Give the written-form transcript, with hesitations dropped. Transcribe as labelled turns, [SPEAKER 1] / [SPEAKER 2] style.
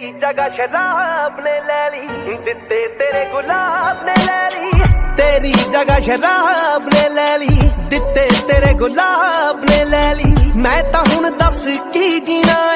[SPEAKER 1] जगह शराब ने ले ली, दिते तेरे गुलाब ने ले ली। तेरी जगह शराब ने ले ली, दिते तेरे गुलाब ने ले ली। मैं तां हुण दस की जीना